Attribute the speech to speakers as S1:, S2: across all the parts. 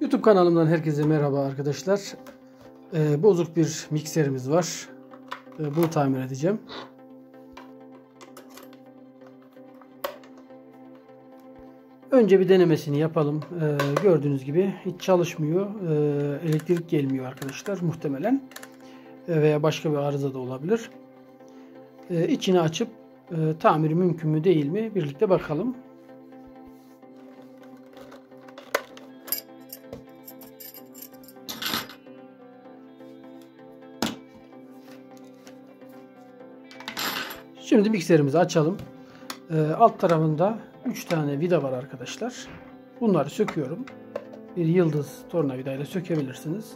S1: YouTube kanalımdan herkese merhaba arkadaşlar. Bozuk bir mikserimiz var. Bunu tamir edeceğim. Önce bir denemesini yapalım. Gördüğünüz gibi hiç çalışmıyor. Elektrik gelmiyor arkadaşlar muhtemelen. Veya başka bir arıza da olabilir. İçini açıp tamiri mümkün mü değil mi birlikte bakalım. Şimdi mikserimizi açalım. Alt tarafında 3 tane vida var arkadaşlar. Bunları söküyorum. Bir yıldız tornavida ile sökebilirsiniz.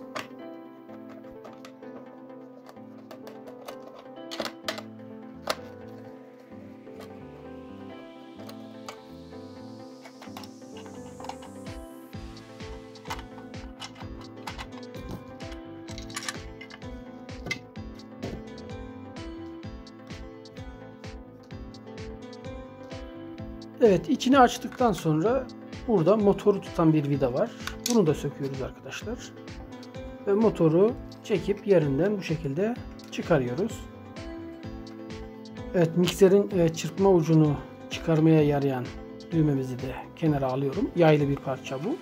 S1: Evet, içini açtıktan sonra burada motoru tutan bir vida var. Bunu da söküyoruz arkadaşlar. Ve motoru çekip yerinden bu şekilde çıkarıyoruz. Evet, mikserin çırpma ucunu çıkarmaya yarayan düğmemizi de kenara alıyorum. Yaylı bir parça bu.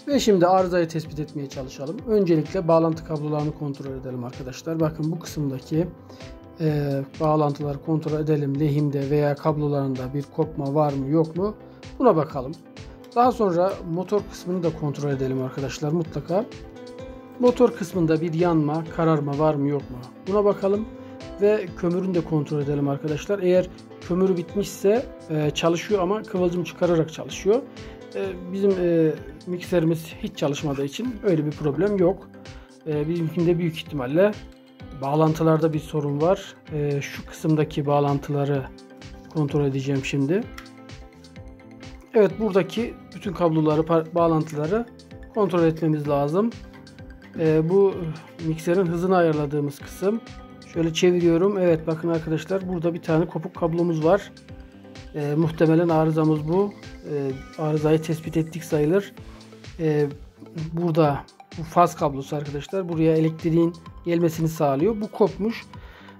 S1: Ve şimdi arızayı tespit etmeye çalışalım. Öncelikle bağlantı kablolarını kontrol edelim arkadaşlar. Bakın bu kısımdaki bağlantıları kontrol edelim. Lehimde veya kablolarında bir kopma var mı yok mu? Buna bakalım. Daha sonra motor kısmını da kontrol edelim arkadaşlar mutlaka. Motor kısmında bir yanma, kararma var mı yok mu? Buna bakalım. Ve kömürünü de kontrol edelim arkadaşlar. Eğer kömürü bitmişse çalışıyor ama kıvılcım çıkararak çalışıyor. Bizim mikserimiz hiç çalışmadığı için öyle bir problem yok. Bizimkinde büyük ihtimalle bağlantılarda bir sorun var. Şu kısımdaki bağlantıları kontrol edeceğim şimdi. Evet, buradaki bütün kabloları, bağlantıları kontrol etmemiz lazım. Bu mikserin hızını ayarladığımız kısım. Şöyle çeviriyorum. Evet, bakın arkadaşlar, burada bir tane kopuk kablomuz var. Muhtemelen arızamız bu. Arızayı tespit ettik sayılır. Burada bu faz kablosu arkadaşlar. Buraya elektriğin gelmesini sağlıyor. Bu kopmuş.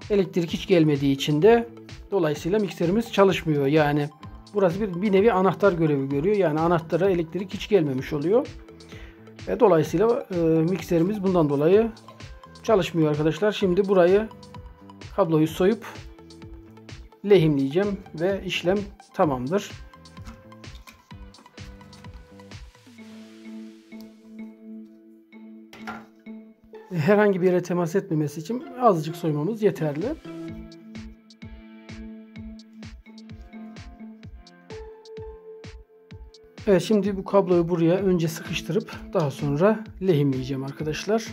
S1: Elektrik hiç gelmediği için de dolayısıyla mikserimiz çalışmıyor. Yani burası bir nevi anahtar görevi görüyor. Yani anahtara elektrik hiç gelmemiş oluyor. Dolayısıyla mikserimiz bundan dolayı çalışmıyor arkadaşlar. Şimdi burayı, kabloyu soyup lehimleyeceğim ve işlem tamamdır. Herhangi bir yere temas etmemesi için azıcık soymamız yeterli. Evet, şimdi bu kabloyu buraya önce sıkıştırıp daha sonra lehimleyeceğim arkadaşlar.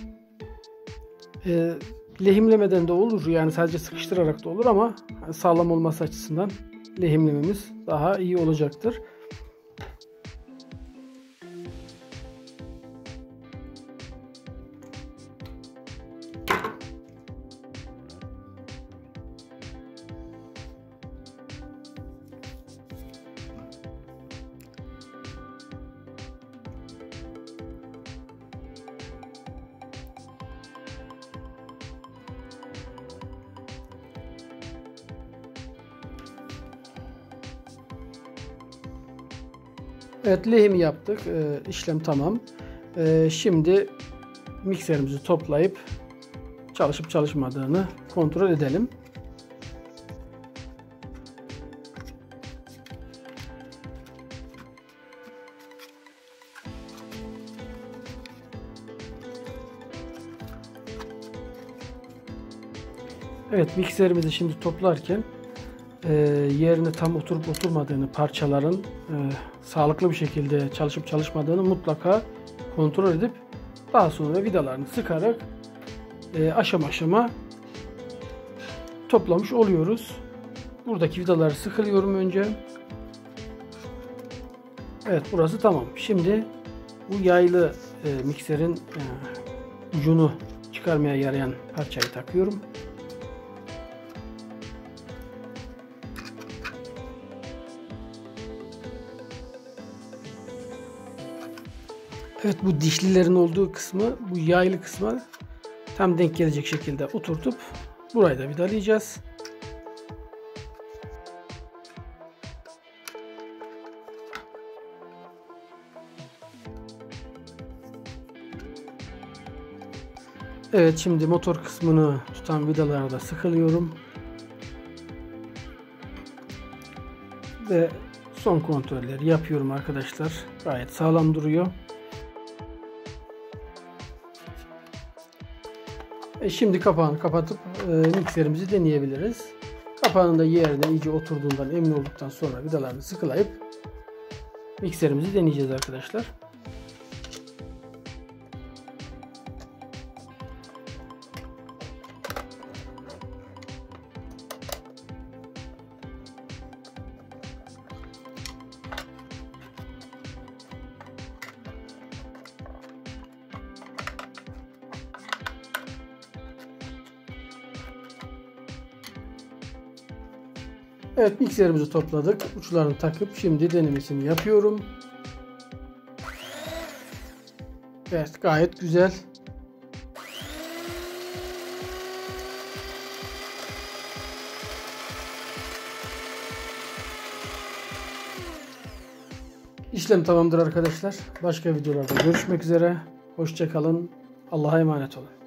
S1: Lehimlemeden de olur, yani sadece sıkıştırarak da olur ama sağlam olması açısından lehimlememiz daha iyi olacaktır. Evet, lehimi yaptık. İşlem tamam. Şimdi mikserimizi toplayıp çalışıp çalışmadığını kontrol edelim. Evet, mikserimizi şimdi toplarken yerine tam oturup oturmadığını, parçaların sağlıklı bir şekilde çalışıp çalışmadığını mutlaka kontrol edip daha sonra vidalarını sıkarak aşama aşama toplamış oluyoruz. Buradaki vidaları sıkılıyorum önce. Evet, burası tamam. Şimdi bu yaylı mikserin ucunu çıkarmaya yarayan parçayı takıyorum. Evet, bu dişlilerin olduğu kısmı, bu yaylı kısma tam denk gelecek şekilde oturtup burayı da vidalayacağız. Evet, şimdi motor kısmını tutan vidaları da sıkılıyorum. Ve son kontrolleri yapıyorum arkadaşlar. Gayet sağlam duruyor. Şimdi kapağını kapatıp mikserimizi deneyebiliriz. Kapağının da yerine iyice oturduğundan emin olduktan sonra vidalarını sıkılayıp mikserimizi deneyeceğiz arkadaşlar. Evet, mikserimizi topladık. Uçlarını takıp şimdi denemesini yapıyorum. Evet, gayet güzel. İşlem tamamdır arkadaşlar. Başka videolarda görüşmek üzere. Hoşça kalın. Allah'a emanet olun.